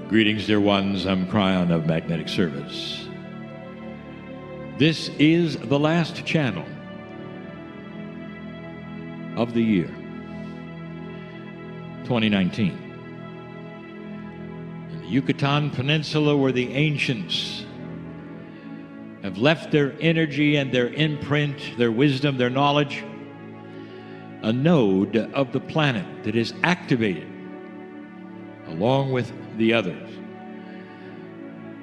Greetings, dear ones. I'm Kryon of Magnetic Service. This is the last channel of the year, 2019. In the Yucatan Peninsula, where the ancients have left their energy and their imprint, their wisdom, their knowledge, a node of the planet that is activated along with the others.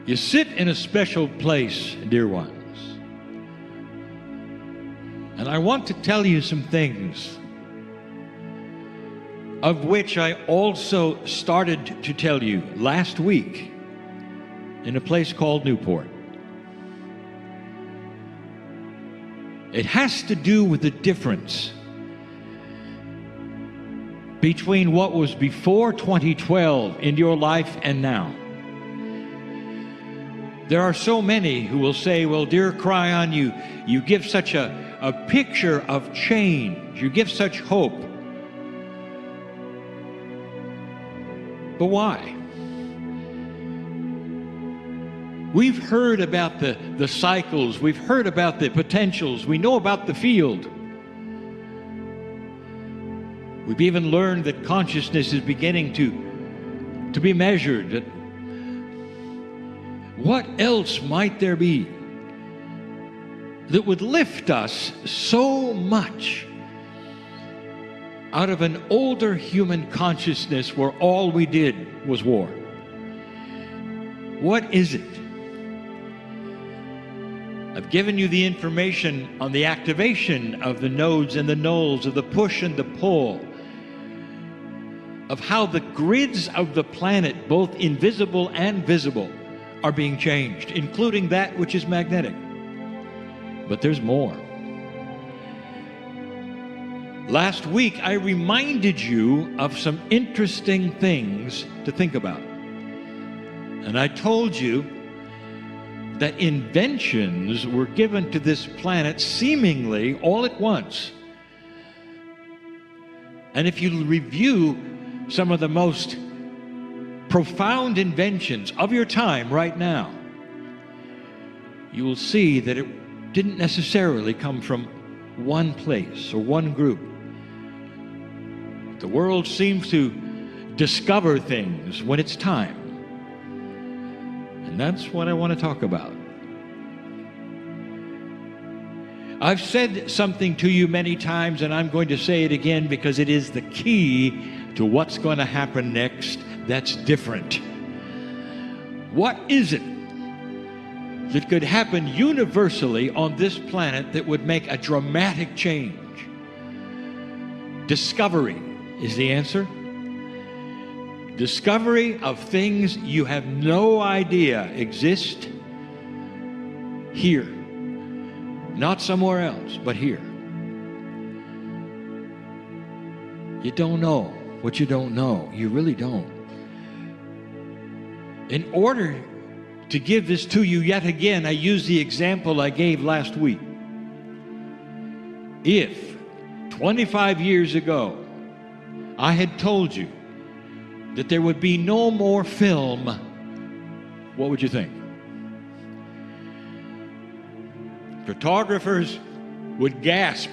You sit in a special place, dear ones, and I want to tell you some things of which I also started to tell you last week in a place called Newport. It has to do with the difference between what was before 2012 in your life and now. There are so many who will say, well, dear Kryon, you give such a picture of change. You give such hope. But why? We've heard about the cycles. We've heard about the potentials. We know about the field. We've even learned that consciousness is beginning to be measured. What else might there be that would lift us so much out of an older human consciousness where all we did was war? What is it? I've given you the information on the activation of the nodes and the nulls, of the push and the pull, of how the grids of the planet, both invisible and visible, are being changed, including that which is magnetic. But there's more. Last week, I reminded you of some interesting things to think about. And I told you that inventions were given to this planet seemingly all at once. And if you review some of the most profound inventions of your time right now, you will see that it didn't necessarily come from one place or one group. The world seems to discover things when it's time. And that's what I want to talk about. I've said something to you many times, and I'm going to say it again because it is the key to what's going to happen next that's different. What is it that could happen universally on this planet that would make a dramatic change? Discovery is the answer. Discovery of things you have no idea exist here. Not somewhere else, but here. You don't know what you don't know. You really don't. In order to give this to you yet again, I use the example I gave last week. If 25 years ago I had told you that there would be no more film, what would you think? Photographers would gasp,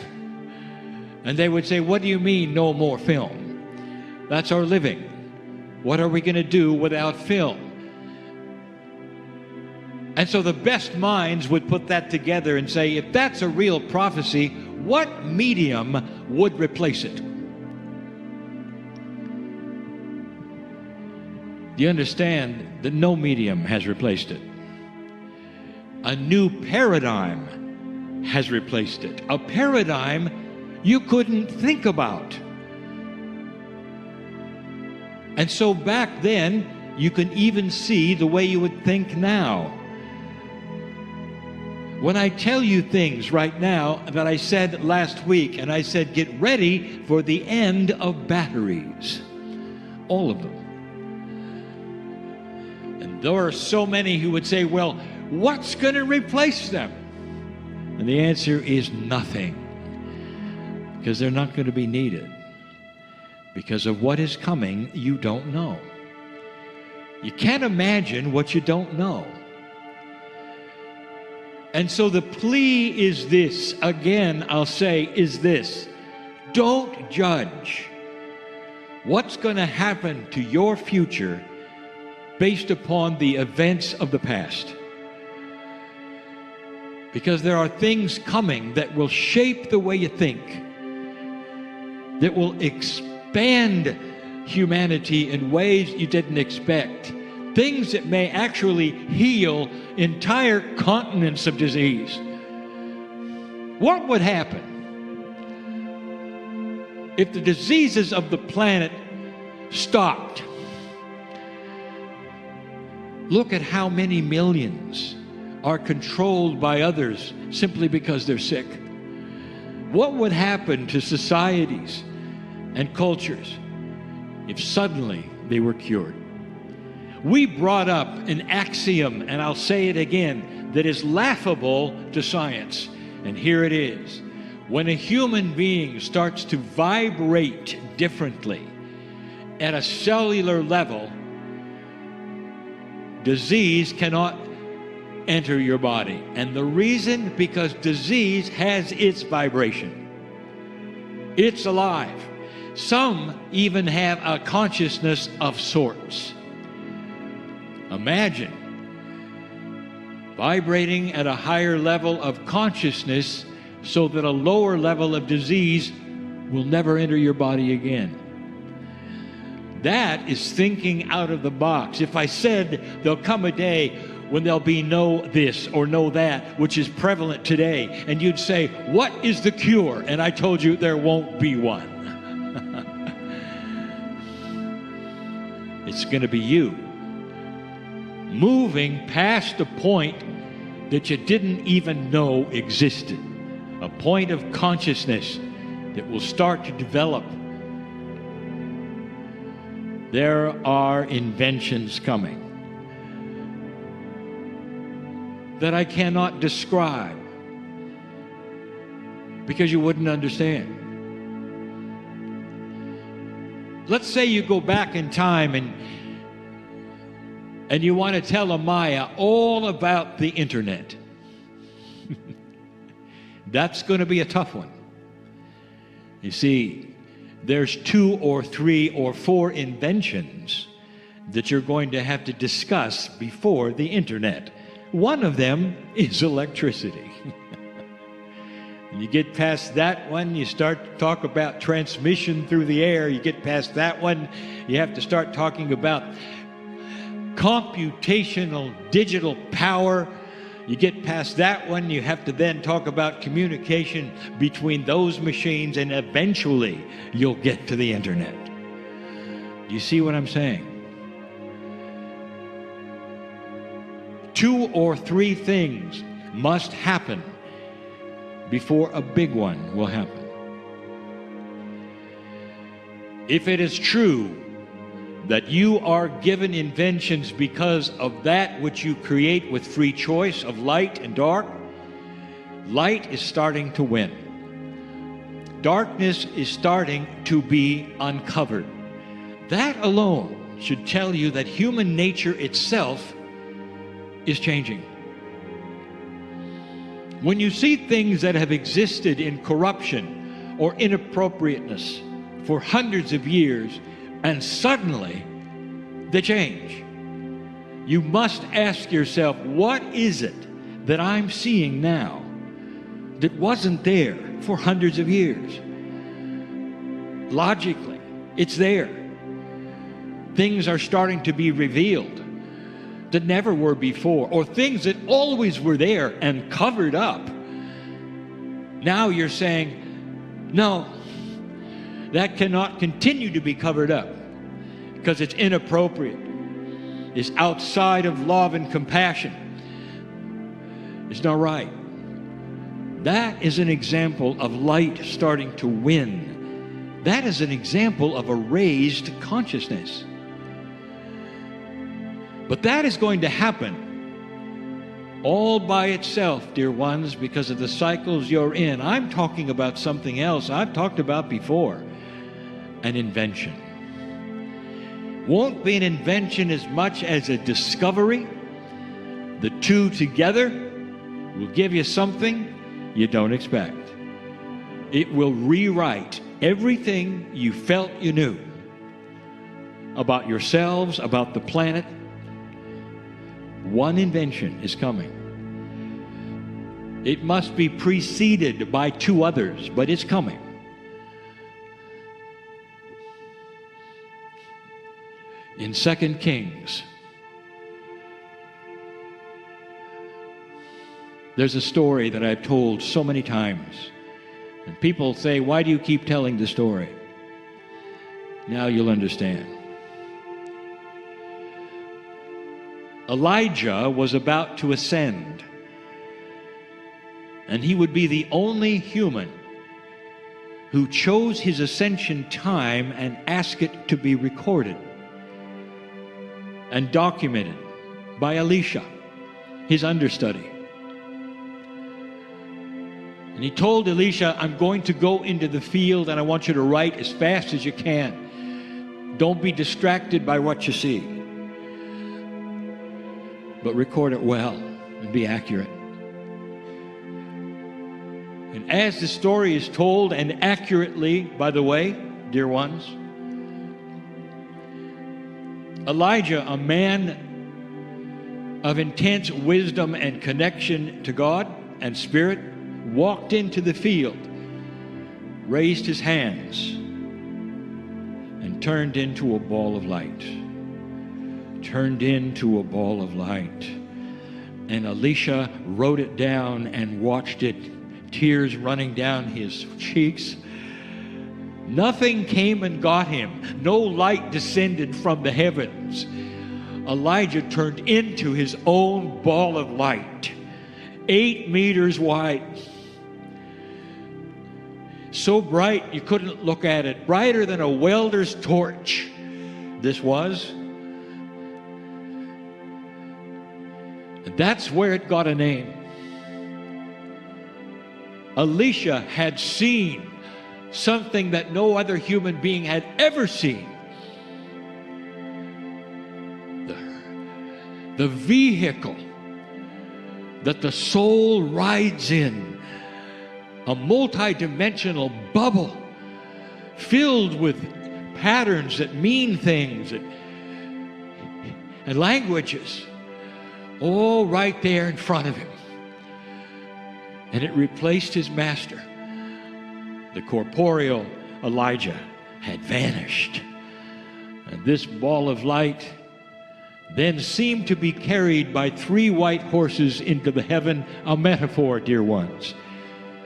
and they would say, what do you mean no more film? That's our living. What are we going to do without film? And so the best minds would put that together and say, if that's a real prophecy, what medium would replace it? Do you understand that no medium has replaced it? A new paradigm has replaced it. A paradigm you couldn't think about. And so back then, you can even see the way you would think now. When I tell you things right now that I said last week, and I said, get ready for the end of batteries. All of them. And there are so many who would say, well, what's going to replace them? And the answer is nothing. Because they're not going to be needed. Because of what is coming, you don't know. You can't imagine what you don't know. And so the plea is this, again, I'll say, is this: don't judge what's going to happen to your future based upon the events of the past. Because there are things coming that will shape the way you think, that will expand humanity in ways you didn't expect. Things that may actually heal entire continents of disease. What would happen if the diseases of the planet stopped? Look at how many millions are controlled by others simply because they're sick. What would happen to societies and cultures if suddenly they were cured? We brought up an axiom, and I'll say it again, that is laughable to science. And here it is. When a human being starts to vibrate differently at a cellular level, disease cannot enter your body. And the reason, because disease has its vibration. It's alive. Some even have a consciousness of sorts. Imagine vibrating at a higher level of consciousness so that a lower level of disease will never enter your body again. That is thinking out of the box. If I said there'll come a day when there'll be no this or no that, which is prevalent today, and you'd say, what is the cure? And I told you there won't be one. It's going to be you moving past a point that you didn't even know existed, a point of consciousness that will start to develop. There are inventions coming that I cannot describe because you wouldn't understand. Let's say you go back in time and you want to tell a Maya all about the internet. That's going to be a tough one. You see, there's 2 or 3 or 4 inventions that you're going to have to discuss before the internet. One of them is electricity. You get past that one, you start to talk about transmission through the air. You get past that one, you have to start talking about computational digital power. You get past that one, you have to then talk about communication between those machines, and eventually you'll get to the internet. Do you see what I'm saying? 2 or 3 things must happen before a big one will happen. If it is true that you are given inventions because of that which you create with free choice of light and dark, light is starting to win. Darkness is starting to be uncovered. That alone should tell you that human nature itself is changing. When you see things that have existed in corruption or inappropriateness for hundreds of years, and suddenly they change, you must ask yourself, what is it that I'm seeing now that wasn't there for hundreds of years? Logically, it's there. Things are starting to be revealed that never were before, or things that always were there and covered up. Now you're saying, no, that cannot continue to be covered up because it's inappropriate. It's outside of love and compassion. It's not right. That is an example of light starting to win. That is an example of a raised consciousness. But that is going to happen all by itself, dear ones, because of the cycles you're in. I'm talking about something else I've talked about before, an invention. Won't be an invention as much as a discovery. The two together will give you something you don't expect. It will rewrite everything you felt you knew about yourselves, about the planet. One invention is coming. It must be preceded by two others, but it's coming. In 2 Kings, there's a story that I've told so many times. And people say, why do you keep telling the story? Now you'll understand. Elijah was about to ascend, and he would be the only human who chose his ascension time and asked it to be recorded and documented by Elisha, his understudy. And he told Elisha, I'm going to go into the field and I want you to write as fast as you can. Don't be distracted by what you see, but record it well and be accurate. And as the story is told, and accurately, by the way, dear ones, Elijah, a man of intense wisdom and connection to God and Spirit, walked into the field, raised his hands, and turned into a ball of light. Turned into a ball of light. And Elisha wrote it down and watched it, tears running down his cheeks. Nothing came and got him. No light descended from the heavens. Elijah turned into his own ball of light, 8 meters wide. So bright you couldn't look at it. Brighter than a welder's torch, this was. And that's where it got a name. Elisha had seen something that no other human being had ever seen. The vehicle that the soul rides in, a multi-dimensional bubble filled with patterns that mean things and languages, all right there in front of him. And it replaced his master. The corporeal Elijah had vanished. And this ball of light then seemed to be carried by 3 white horses into the heaven, a metaphor, dear ones,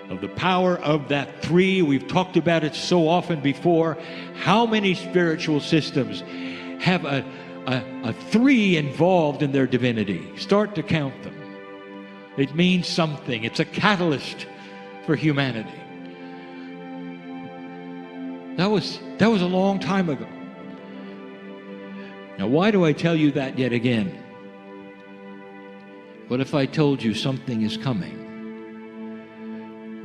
of the power of that 3. We've talked about it so often before. How many spiritual systems have a 3 involved in their divinity? Start to count them. It means something. It's a catalyst for humanity. That was a long time ago. Now, why do I tell you that yet again? What if I told you something is coming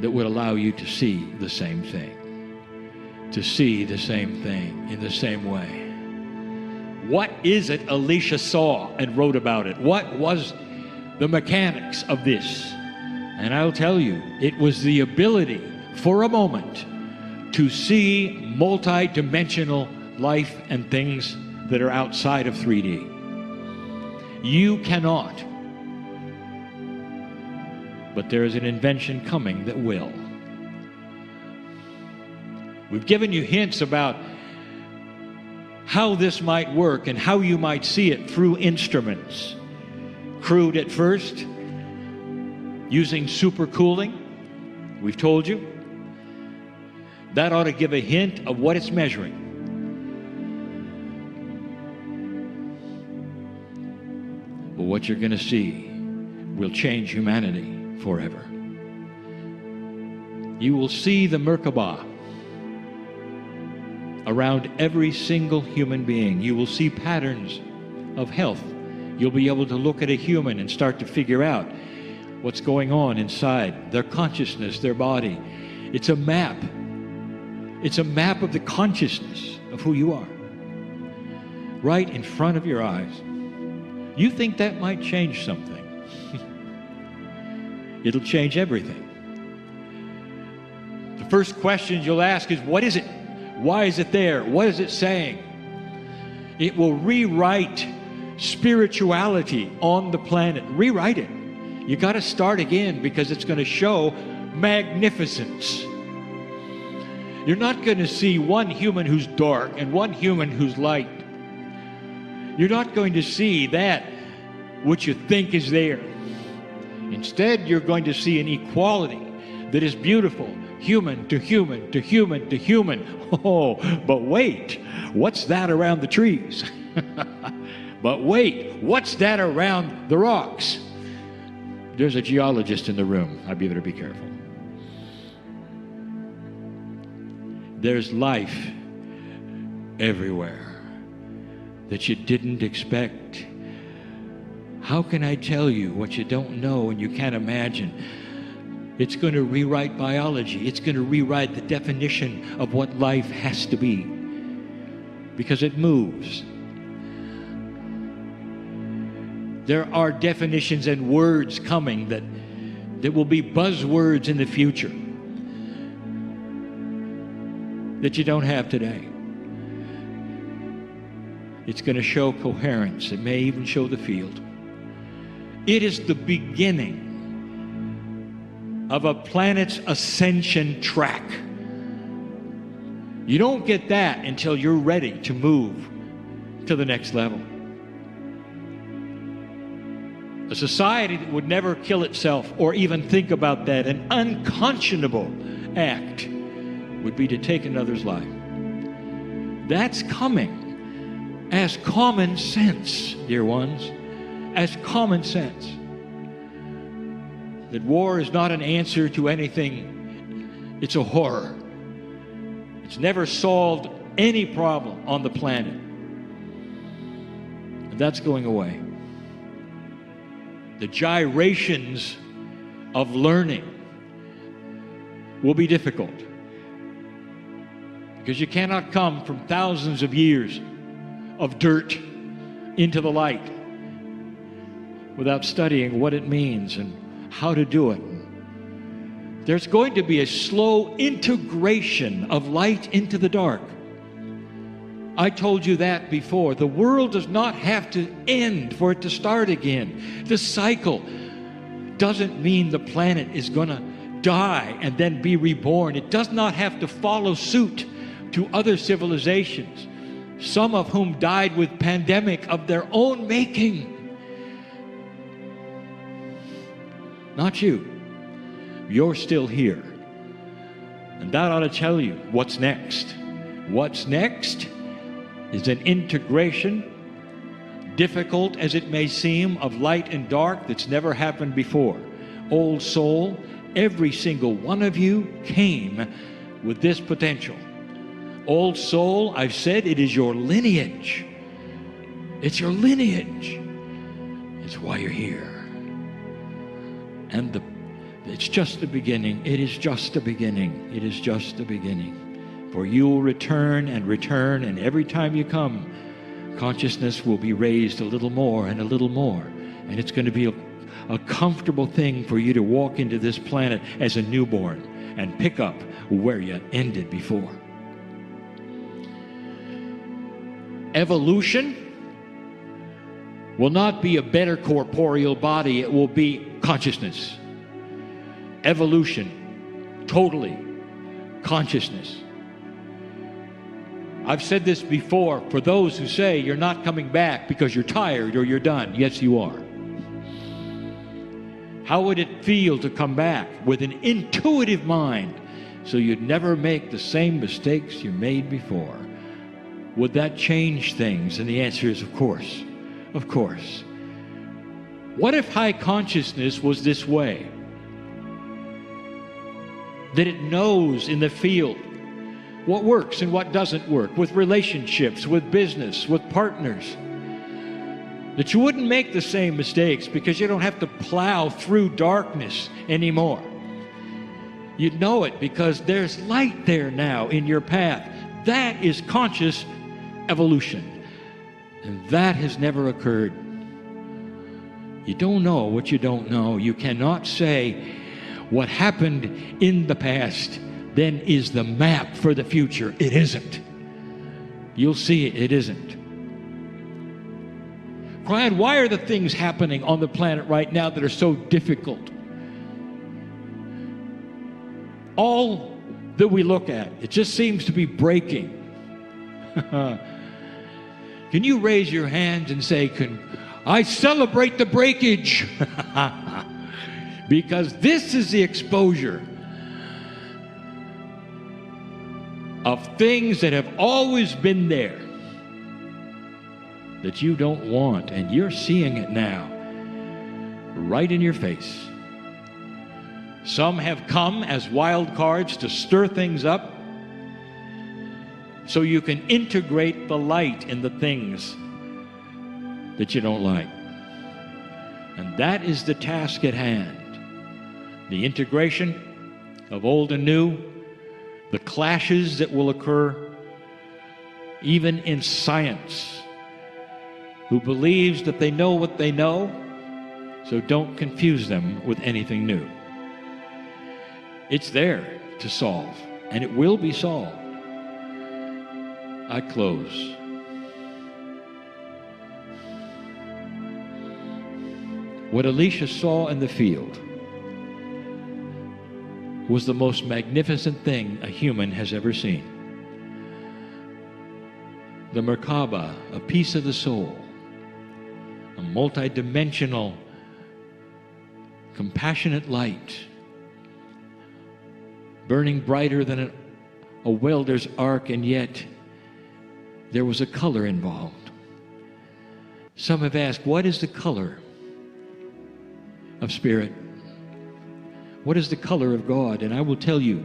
that would allow you to see the same thing? To see the same thing in the same way. What is it Elisha saw and wrote about it? What was the mechanics of this? And I'll tell you, it was the ability for a moment to see multi-dimensional life and things that are outside of 3D. You cannot. But there is an invention coming that will. We've given you hints about how this might work and how you might see it through instruments. Crude at first, using supercooling. We've told you. That ought to give a hint of what it's measuring. But what you're going to see will change humanity forever. You will see the Merkabah around every single human being. You will see patterns of health. You'll be able to look at a human and start to figure out what's going on inside their consciousness, their body. It's a map. It's a map of the consciousness of who you are. right in front of your eyes. You think that might change something. It'll change everything. The first questions you'll ask is, what is it? Why is it there? What is it saying? It will rewrite spirituality on the planet. Rewrite it. You got to start again, because it's going to show magnificence. You're not going to see one human who's dark and one human who's light. You're not going to see that which you think is there. Instead, you're going to see an equality that is beautiful, human to human to human to human. Oh, but wait, what's that around the trees? But wait, what's that around the rocks? There's a geologist in the room. I'd better be careful. There's life everywhere that you didn't expect. How can I tell you what you don't know and you can't imagine? It's going to rewrite biology. It's going to rewrite the definition of what life has to be, because it moves. There are definitions and words coming that will be buzzwords in the future that you don't have today. It's going to show coherence. It may even show the field. It is the beginning of a planet's ascension track. You don't get that until you're ready to move to the next level. A society that would never kill itself or even think about that, an unconscionable act, would be to take another's life. That's coming as common sense, dear ones, as common sense. That war is not an answer to anything. It's a horror. It's never solved any problem on the planet. And that's going away. The gyrations of learning will be difficult, because you cannot come from thousands of years of dirt into the light without studying what it means and how to do it. There's going to be a slow integration of light into the dark. I told you that before. The world does not have to end for it to start again. This cycle doesn't mean the planet is going to die and then be reborn. It does not have to follow suit to other civilizations, some of whom died with pandemic of their own making. Not you. You're still here. And that ought to tell you what's next. What's next is an integration, difficult as it may seem, of light and dark that's never happened before. Old soul, every single one of you came with this potential. Old soul, I've said, it is your lineage. It's your lineage. It's why you're here. And it's just the beginning. It is just the beginning. It is just the beginning. For you will return, and every time you come, consciousness will be raised a little more and a little more. And it's going to be a comfortable thing for you to walk into this planet as a newborn and pick up where you ended before. Evolution will not be a better corporeal body. It will be consciousness. Evolution, totally consciousness. I've said this before for those who say you're not coming back because you're tired or you're done. Yes, you are. How would it feel to come back with an intuitive mind so you'd never make the same mistakes you made before? Would that change things? And the answer is, of course. Of course. What if high consciousness was this way? That it knows in the field what works and what doesn't work, with relationships, with business, with partners. That you wouldn't make the same mistakes because you don't have to plow through darkness anymore. You'd know it because there's light there now in your path. That is conscious evolution. And that has never occurred. You don't know what you don't know. You cannot say what happened in the past then is the map for the future. It isn't. You'll see it isn't. Kryon, why are the things happening on the planet right now that are so difficult? All that we look at, it just seems to be breaking. Can you raise your hands and say, I celebrate the breakage? Because this is the exposure of things that have always been there that you don't want, and you're seeing it now, right in your face. Some have come as wild cards to stir things up so you can integrate the light in the things that you don't like. And that is the task at hand. The integration of old and new, the clashes that will occur even in science, who believes that they know what they know, so don't confuse them with anything new. It's there to solve, and it will be solved. I close. What Elisha saw in the field was the most magnificent thing a human has ever seen. The Merkaba, a piece of the soul, a multidimensional, compassionate light, burning brighter than a welder's arc, and yet there was a color involved. Some have asked, what is the color of spirit? What is the color of God? And I will tell you,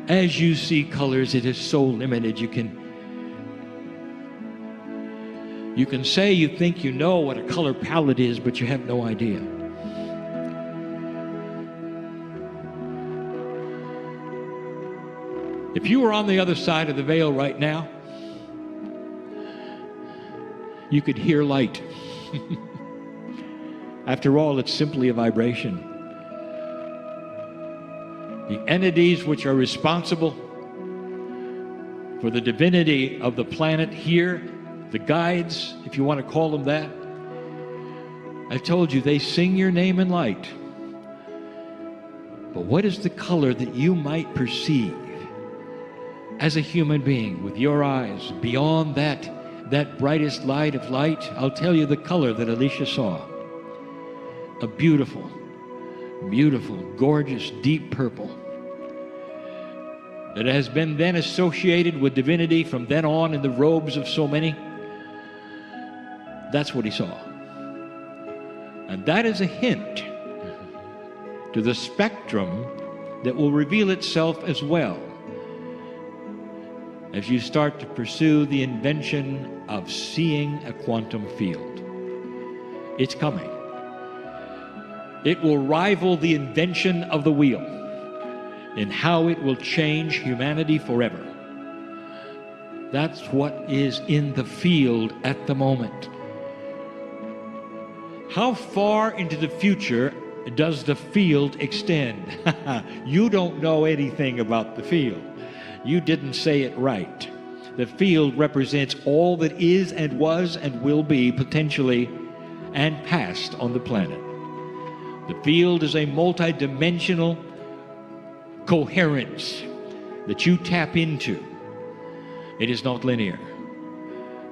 as you see colors, it is so limited. You can say you think you know what a color palette is, but you have no idea. If you were on the other side of the veil right now, you could hear light. After all, it's simply a vibration. The entities which are responsible for the divinity of the planet here, the guides, if you want to call them that, I've told you, they sing your name in light. But what is the color that you might perceive as a human being with your eyes beyond that brightest light of light? I'll tell you the color that Elisha saw. A beautiful, beautiful, gorgeous, deep purple that has been then associated with divinity from then on in the robes of so many. That's what he saw. And that is a hint to the spectrum that will reveal itself as well as you start to pursue the invention of seeing a quantum field. It's coming. It will rival the invention of the wheel in how it will change humanity forever. That's what is in the field at the moment. How far into the future does the field extend? You don't know anything about the field. You didn't say it right. The field represents all that is and was and will be potentially and past on the planet. The field is a multidimensional coherence that you tap into. It is not linear.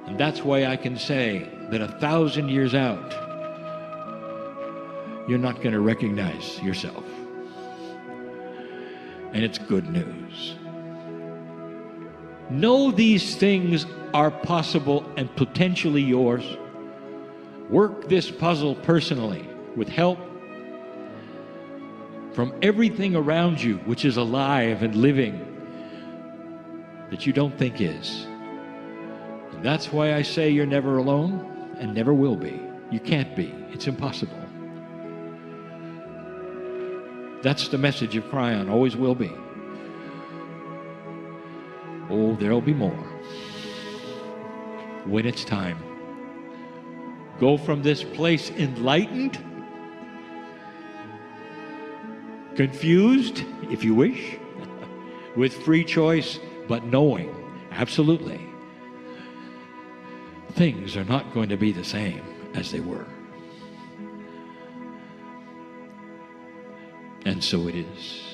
And that's why I can say that 1,000 years out, you're not going to recognize yourself. And it's good news. Know these things are possible and potentially yours. Work this puzzle personally with help from everything around you which is alive and living that you don't think is. And that's why I say you're never alone and never will be. You can't be. It's impossible. That's the message of Kryon, always will be. Oh, there'll be more. when it's time. Go from this place enlightened, confused, if you wish, with free choice, but knowing, absolutely, things are not going to be the same as they were. And so it is.